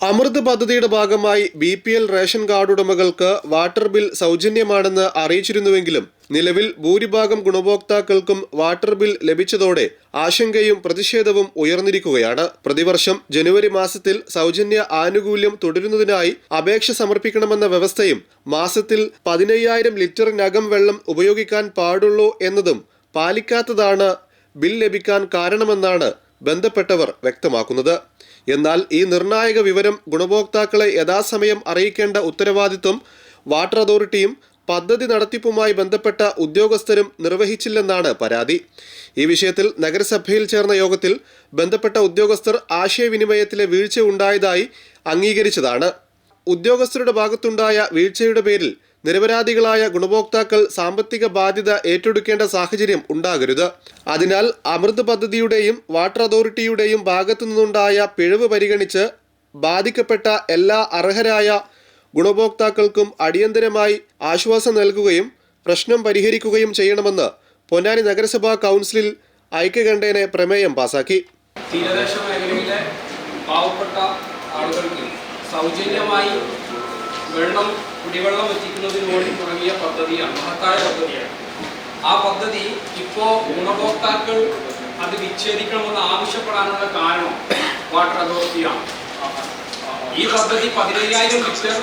അമൃത് പദ്ധതിയുടെ ഭാഗമായി BPL ration card ഉടമകൾക്ക് വാട്ടർ ബിൽ സൗജന്യമാണെന്ന് അറിയിച്ചിരുന്നുവെങ്കിലും നിലവിൽ ഭൂരിഭാഗം ഗുണഭോക്താക്കൾക്കും വാട്ടർ ബിൽ ലഭിച്ചതോടെ ആശങ്കയും പ്രതിഷേധവും ഉയർന്നിരിക്കുകയാണ്. പ്രതിവർഷം ജനുവരി മാസത്തിൽ സൗജന്യ ആനുകൂല്യം തുടരുന്നതിനായി അപേക്ഷ സമർപ്പിക്കണമെന്ന വ്യവസ്ഥയും മാസത്തിൽ 15,000 ലിറ്ററിനകം വെള്ളം ഉപയോഗിക്കാൻ പാടുള്ളൂ എന്നതും പാലിക്കാത്തതാണ് ബിൽ ലഭിക്കാൻ കാരണമെന്നാണ് ബന്ധപ്പെട്ടവർ വ്യക്തമാക്കുന്നത്. എന്നാൽ ഈ നിർണായക വിവരം ഗുണഭോക്താക്കളെ യഥാസമയം അറിയിക്കേണ്ട ഉത്തരവാദിത്വം വാട്ടർ അതോറിറ്റിയും പദ്ധതി നടത്തിപ്പുമായി ബന്ധപ്പെട്ട ഉദ്യോഗസ്ഥരും നിർവഹിച്ചില്ലെന്നാണ് പരാതി. ഈ വിഷയത്തിൽ നഗരസഭയിൽ ചേർന്ന യോഗത്തിൽ ബന്ധപ്പെട്ട ഉദ്യോഗസ്ഥർ ആശയവിനിമയത്തിലെ വീഴ്ച ഉണ്ടായതായി അംഗീകരിച്ചതാണ്. ഉദ്യോഗസ്ഥരുടെ ഭാഗത്തുണ്ടായ വീഴ്ചയുടെ പേരിൽ നിരപരാധികളായ ഗുണഭോക്താക്കൾ സാമ്പത്തിക ബാധ്യത ഏറ്റെടുക്കേണ്ട സാഹചര്യം ഉണ്ടാകരുത്. അതിനാൽ അമൃത് പദ്ധതിയുടെയും വാട്ടർ അതോറിറ്റിയുടെയും ഭാഗത്തു നിന്നുണ്ടായ പിഴവ് പരിഗണിച്ച് ബാധിക്കപ്പെട്ട എല്ലാ അർഹരായ ഗുണഭോക്താക്കൾക്കും അടിയന്തരമായി ആശ്വാസം നൽകുകയും പ്രശ്നം പരിഹരിക്കുകയും ചെയ്യണമെന്ന് പൊന്നാനി നഗരസഭാ കൗൺസിലിൽ ഐക്യകണ്ഠേന പ്രമേയം പാസാക്കി. തീരദേശ മേഖലയിലെ പാവപ്പെട്ട ആളുകൾക്ക് സൗജന്യമായി കുടിവെള്ളം എത്തിക്കുന്നതിന് വേണ്ടി തുടങ്ങിയ പദ്ധതിയാണ്, മഹത്തായ പദ്ധതിയാണ്. ആ പദ്ധതി ഇപ്പോൾ ഗുണഭോക്താക്കൾ അത് വിച്ഛേദിക്കണമെന്ന് ആവശ്യപ്പെടാനുള്ള കാരണം വാട്ടർ അതോറിറ്റിയാണ്. ഈ പദ്ധതി 15,000 ലിറ്റർ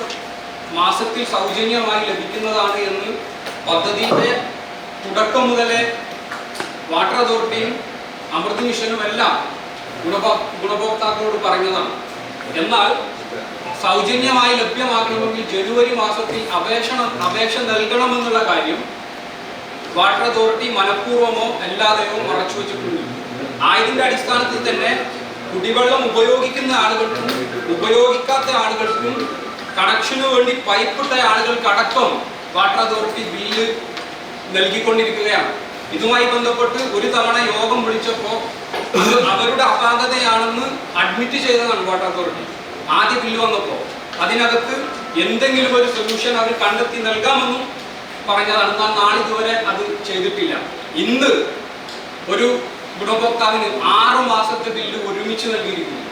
മാസത്തിൽ സൗജന്യമായി ലഭിക്കുന്നതാണ് എന്ന് പദ്ധതിയുടെ തുടക്കം മുതലേ വാട്ടർ അതോറിറ്റിയും അമൃത് മിഷനും എല്ലാം ഗുണഭോക്താക്കളോട് പറഞ്ഞതാണ്. എന്നാൽ സൗജന്യമായി ലഭ്യമാക്കണമെങ്കിൽ ജനുവരി മാസത്തിൽ അപേക്ഷ നൽകണമെന്നുള്ള കാര്യം വാട്ടർ അതോറിറ്റി മനഃപൂർവ്വമോ അല്ലാതെയോ മറച്ചു വെച്ചിട്ടുണ്ട്. ആയതിന്റെ അടിസ്ഥാനത്തിൽ തന്നെ കുടിവെള്ളം ഉപയോഗിക്കുന്ന ആളുകൾക്കും ഉപയോഗിക്കാത്ത ആളുകൾക്കും കണക്ഷന് വേണ്ടി പൈപ്പിട്ട ആളുകൾക്കടക്കം വാട്ടർ അതോറിറ്റി ബില്ല് നൽകിക്കൊണ്ടിരിക്കുകയാണ്. ഇതുമായി ബന്ധപ്പെട്ട് ഒരു തവണ യോഗം വിളിച്ചപ്പോൾ അത് അവരുടെ അപാകതയാണെന്ന് അഡ്മിറ്റ് ചെയ്തതാണ് വാട്ടർ അതോറിറ്റി. ആദ്യ ബില്ല് വന്നപ്പോൾ അതിനകത്ത് എന്തെങ്കിലും ഒരു സൊല്യൂഷൻ അവർ കണ്ടെത്തി നൽകാമെന്നും പറഞ്ഞതാണ്. എന്നാൽ നാളിതുവരെ അത് ചെയ്തിട്ടില്ല. ഇന്ന് ഒരു ഗുണഭോക്താവിന് 6 മാസത്തെ ബില്ല് ഒരുമിച്ച് നൽകിയിരിക്കുന്നു.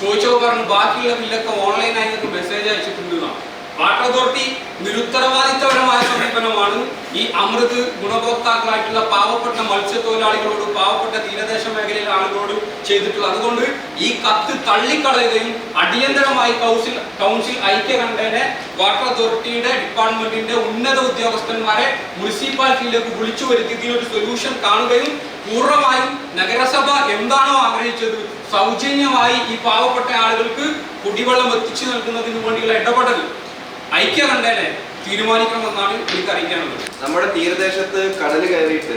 ചോദിച്ചപ്പോൾ പറഞ്ഞു ബാക്കിയുള്ള ബില്ലൊക്കെ ഓൺലൈനായി മെസ്സേജ് അയച്ചിട്ടുണ്ടെന്നാണ്. വാട്ടർ അതോറിറ്റി നിരുത്തരവാദിത്തപരമായ സമീപനമാണ് ഈ അമൃത് ഗുണഭോക്താക്കളായിട്ടുള്ള പാവപ്പെട്ട മത്സ്യത്തൊഴിലാളികളോട്, പാവപ്പെട്ട തീരദേശ മേഖലയിലെ ആളുകളോട് ചെയ്തിട്ടുള്ളത്. അതുകൊണ്ട് ഈ കത്ത് തള്ളിക്കളയുകയും അടിയന്തരമായി കൗൺസിൽ ഐക്യകണ്ഠേന വാട്ടർ അതോറിറ്റിയുടെ ഡിപ്പാർട്ട്മെന്റിന്റെ ഉന്നത ഉദ്യോഗസ്ഥന്മാരെ മുനിസിപ്പാലിറ്റിയിലേക്ക് വിളിച്ചു വരുത്തി ഇതിനൊരു സൊല്യൂഷൻ കാണുകയും പൂർണ്ണമായും നഗരസഭ എന്താണോ ആഗ്രഹിച്ചത് സൗജന്യമായി ഈ പാവപ്പെട്ട ആളുകൾക്ക് കുടിവെള്ളം എത്തിച്ചു നൽകുന്നതിന് വേണ്ടിയുള്ള ഇടപെടൽ ഐക്യകണ്ഠേന തീരുമാനിക്കണമെന്നാണ് എനിക്ക് അറിയിക്കാനുള്ളത്. നമ്മുടെ തീരദേശത്ത് കടൽ കയറിയിട്ട്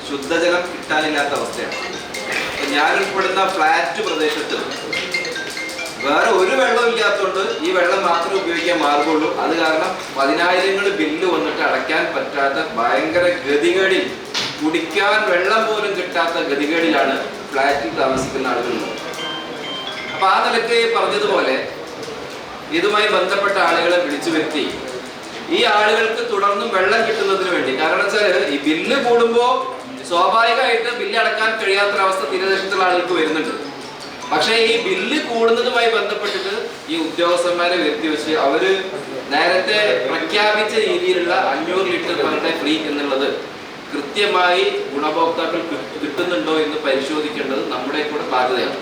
ശുദ്ധജലം കിട്ടാനില്ലാത്ത അവസ്ഥയാണ്. ഞാൻ ഉൾപ്പെടുന്ന ഫ്ലാറ്റ് പ്രദേശത്ത് വേറെ ഒരു വെള്ളം ഇല്ലാത്തതുകൊണ്ട് ഈ വെള്ളം മാത്രമേ ഉപയോഗിക്കാൻ മാർഗമുള്ളൂ. അത് കാരണം 10,000 ബില്ല് വന്നിട്ട് അടയ്ക്കാൻ പറ്റാത്ത ഭയങ്കര ഗതികേടിൽ, കുടിക്കാൻ വെള്ളം പോലും കിട്ടാത്ത ഗതികേടിലാണ് ഫ്ലാറ്റിൽ താമസിക്കുന്ന ആളുകളുള്ളത്. അപ്പൊ ആ നിലയ്ക്ക് പറഞ്ഞതുപോലെ ഇതുമായി ബന്ധപ്പെട്ട ആളുകളെ വിളിച്ചു വരുത്തി ഈ ആളുകൾക്ക് തുടർന്നും വെള്ളം കിട്ടുന്നതിന് വേണ്ടി, കാരണം വെച്ചാൽ ഈ ബില്ല് കൂടുമ്പോൾ സ്വാഭാവികമായിട്ട് ബില്ല് അടക്കാൻ കഴിയാത്തൊരവസ്ഥ തീരദേശത്തുള്ള ആളുകൾക്ക് വരുന്നുണ്ട്. പക്ഷേ ഈ ബില്ല് കൂടുന്നതുമായി ബന്ധപ്പെട്ടിട്ട് ഈ ഉദ്യോഗസ്ഥന്മാരെ വരുത്തി വെച്ച് അവര് നേരത്തെ പ്രഖ്യാപിച്ച രീതിയിലുള്ള 500 ലിറ്റർ പെർ ഡേ ഫ്രീ എന്നുള്ളത് കൃത്യമായി ഗുണഭോക്താക്കൾ കിട്ടുന്നുണ്ടോ എന്ന് പരിശോധിക്കേണ്ടത് നമ്മുടെ കൂടെ ബാധ്യതയാണ്.